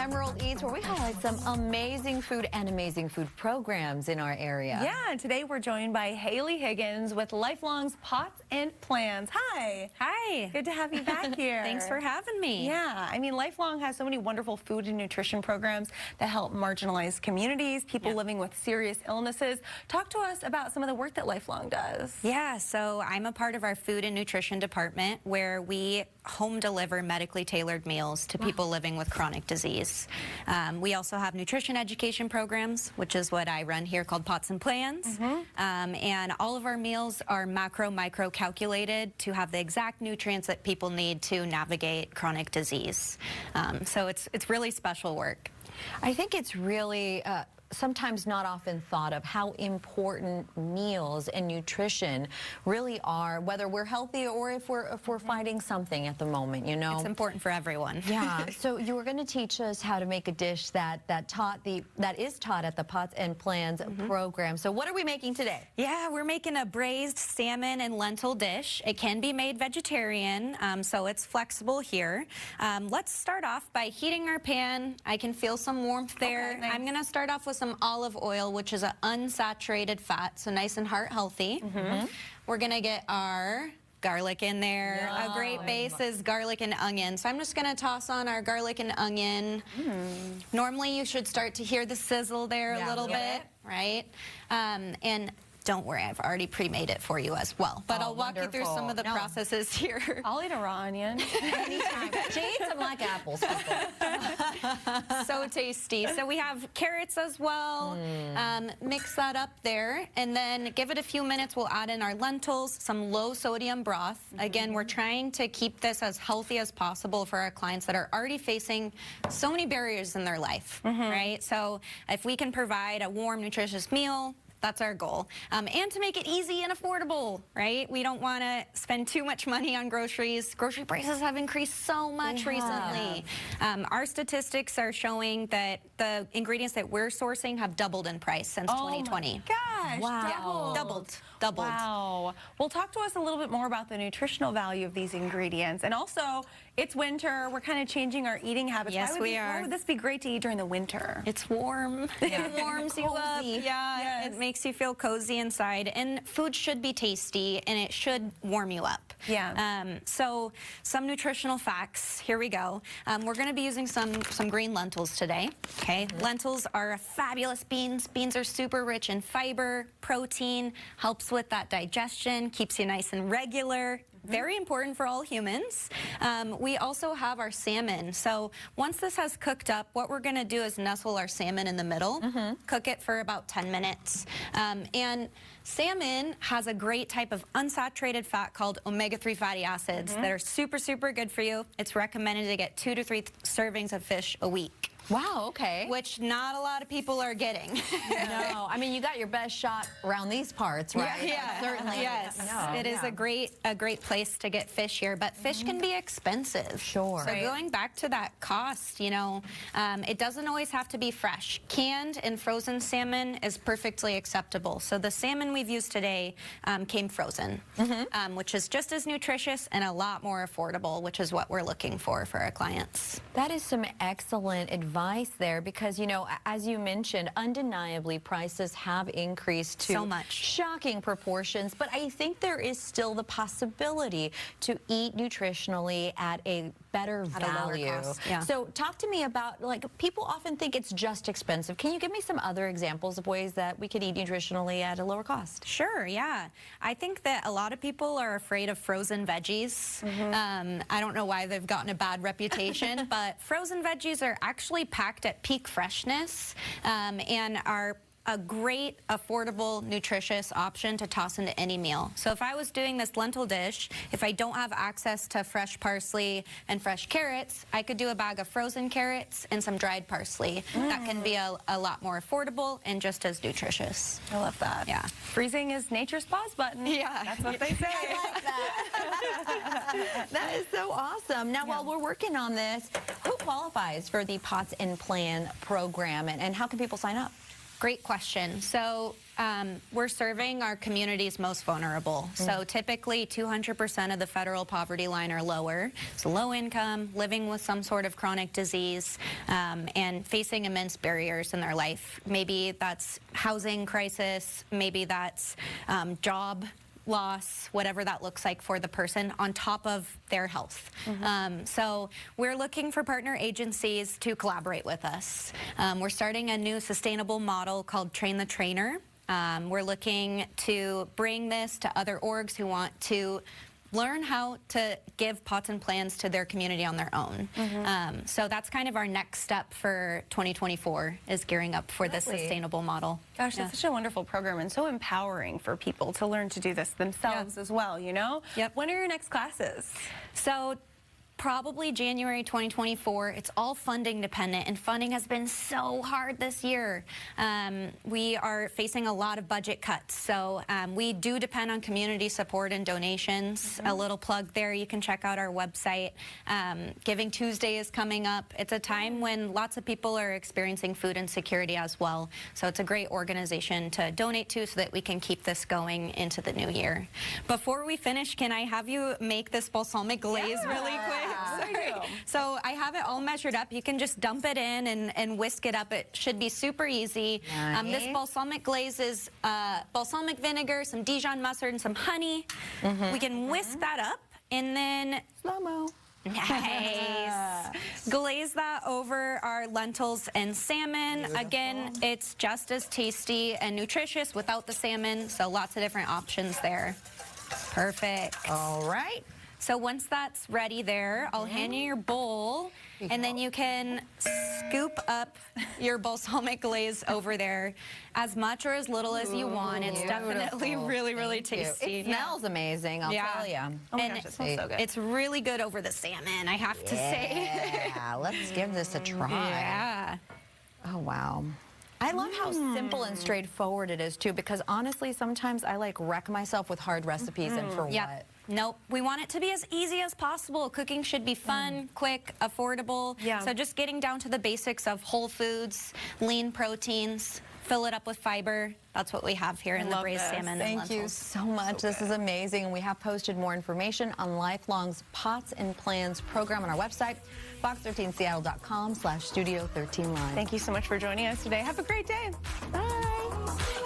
Emerald Eats, where we highlight some amazing food and amazing food programs in our area. Yeah, and today we're joined by Haley Higgins with Lifelong's Pots and Plans. Hi. Hi. Good to have you back here. Thanks for having me. Yeah, I mean, Lifelong has so many wonderful food and nutrition programs that help marginalized communities, people living with serious illnesses. Talk to us about some of the work that Lifelong does. Yeah, so I'm a part of our food and nutrition department where we home deliver medically tailored meals to people living with chronic disease. We also have nutrition education programs, which is what I run here, called Pots and Plans. And all of our meals are micro calculated to have the exact nutrients that people need to navigate chronic disease. So it's really special work. I think it's really sometimes not often thought of how important meals and nutrition really are, whether we're healthy or if we're fighting something at the moment, you know. It's important for everyone. Yeah. So you were going to teach us how to make a dish that is taught at the Pots and Plans program. So what are we making today? Yeah, we're making a braised salmon and lentil dish. It can be made vegetarian, so it's flexible here. Let's start off by heating our pan. I can feel some warmth there. Okay, nice. I'm going to start off with some olive oil, which is an unsaturated fat, so nice and heart healthy. We're going to get our garlic in there. Yum. A great base is garlic and onion. So I'm just going to toss on our garlic and onion. Normally you should start to hear the sizzle there a little bit, right? And don't worry, I've already pre-made it for you as well. But I'll walk you through some of the processes here. I'll eat a raw onion. Anytime. She eats them like apples, people. So tasty. So we have carrots as well. Mix that up there, and then give it a few minutes. We'll add in our lentils, some low sodium broth. Again, we're trying to keep this as healthy as possible for our clients that are already facing so many barriers in their life, right? So if we can provide a warm, nutritious meal, that's our goal. And to make it easy and affordable, right? We don't want to spend too much money on groceries. Grocery prices have increased so much recently. Our statistics are showing that the ingredients that we're sourcing have doubled in price since 2020. Gosh, Wow. Doubled. Wow. Well, talk to us a little bit more about the nutritional value of these ingredients. And also, it's winter. We're kind of changing our eating habits. Yes, we are. Why would this be great to eat during the winter? It's warm. It warms you up. Yeah, it makes you feel cozy inside. And food should be tasty, and it should warm you up. Yeah. So some nutritional facts. Here we go. We're going to be using some green lentils today. Okay. Lentils are fabulous beans. Beans are super rich in fiber, protein, helps with that digestion, keeps you nice and regular. Very important for all humans. We also have our salmon. So once this has cooked up, what we're going to do is nestle our salmon in the middle, cook it for about 10 minutes. And salmon has a great type of unsaturated fat called omega-3 fatty acids that are super good for you. It's recommended to get 2 to 3 servings of fish a week. Wow, okay. Which not a lot of people are getting. No, I mean, you got your best shot around these parts, right? Yeah, certainly. Yes, No, it is a great place to get fish here, but fish can be expensive. Sure. So going back to that cost, you know, it doesn't always have to be fresh. Canned and frozen salmon is perfectly acceptable. So the salmon we've used today came frozen, which is just as nutritious and a lot more affordable, which is what we're looking for our clients. That is some excellent advice there because, you know, as you mentioned, undeniably prices have increased to so much. Shocking proportions, but I think there is still the possibility to eat nutritionally at a better value. A lower cost. Yeah. So talk to me about, like, people often think it's just expensive. Can you give me some other examples of ways that we could eat nutritionally at a lower cost? Sure, yeah. I think that a lot of people are afraid of frozen veggies. I don't know why they've gotten a bad reputation, but frozen veggies are actually packed at peak freshness and are a great, affordable, nutritious option to toss into any meal. So if I was doing this lentil dish, if I don't have access to fresh parsley and fresh carrots, I could do a bag of frozen carrots and some dried parsley. That can be a lot more affordable and just as nutritious. I love that. Yeah. Freezing is nature's pause button. Yeah. That's what they say. I like that. That is so awesome. Now, while we're working on this, who qualifies for the Pots and Plan program, and how can people sign up? Great question. So we're serving our community's most vulnerable. So typically 200% of the federal poverty line or lower. So low income, living with some sort of chronic disease, and facing immense barriers in their life. Maybe that's housing crisis, maybe that's job loss, whatever that looks like for the person, on top of their health. So we're looking for partner agencies to collaborate with us. We're starting a new sustainable model called Train the Trainer. We're looking to bring this to other orgs who want to learn how to give pots and plans to their community on their own. So that's kind of our next step for 2024, is gearing up for this sustainable model. Gosh, that's such a wonderful program and so empowering for people to learn to do this themselves as well, you know? When are your next classes? So probably January 2024. It's all funding dependent, and funding has been so hard this year. We are facing a lot of budget cuts, so we do depend on community support and donations. A little plug there, you can check out our website. Giving Tuesday is coming up. It's a time when lots of people are experiencing food insecurity as well, so it's a great organization to donate to so that we can keep this going into the new year. Before we finish, can I have you make this balsamic glaze really quick? So I have it all measured up. You can just dump it in and whisk it up. It should be super easy. This balsamic glaze is balsamic vinegar, some Dijon mustard, and some honey. We can whisk that up and then Slow-mo. Nice. Glaze that over our lentils and salmon. Again, it's just as tasty and nutritious without the salmon, so lots of different options there. Perfect. All right. So once that's ready there, I'll hand you your bowl, and then you can scoop up your balsamic glaze over there, as much or as little as you want. It's definitely really, really tasty. It smells amazing, I'll tell you. Oh my gosh, it smells so good. It's really good over the salmon, I have to say. Yeah, let's give this a try. Yeah. Oh, wow. I love how simple and straightforward it is, too, because honestly, sometimes I like wreck myself with hard recipes and for what? Nope. We want it to be as easy as possible. Cooking should be fun, quick, affordable. So just getting down to the basics of whole foods, lean proteins, fill it up with fiber. That's what we have here in the braised salmon and lentils. Thank you so much. This is amazing. And we have posted more information on Lifelong's Pots and Plans program on our website, fox13seattle.com/studio13live. Thank you so much for joining us today. Have a great day.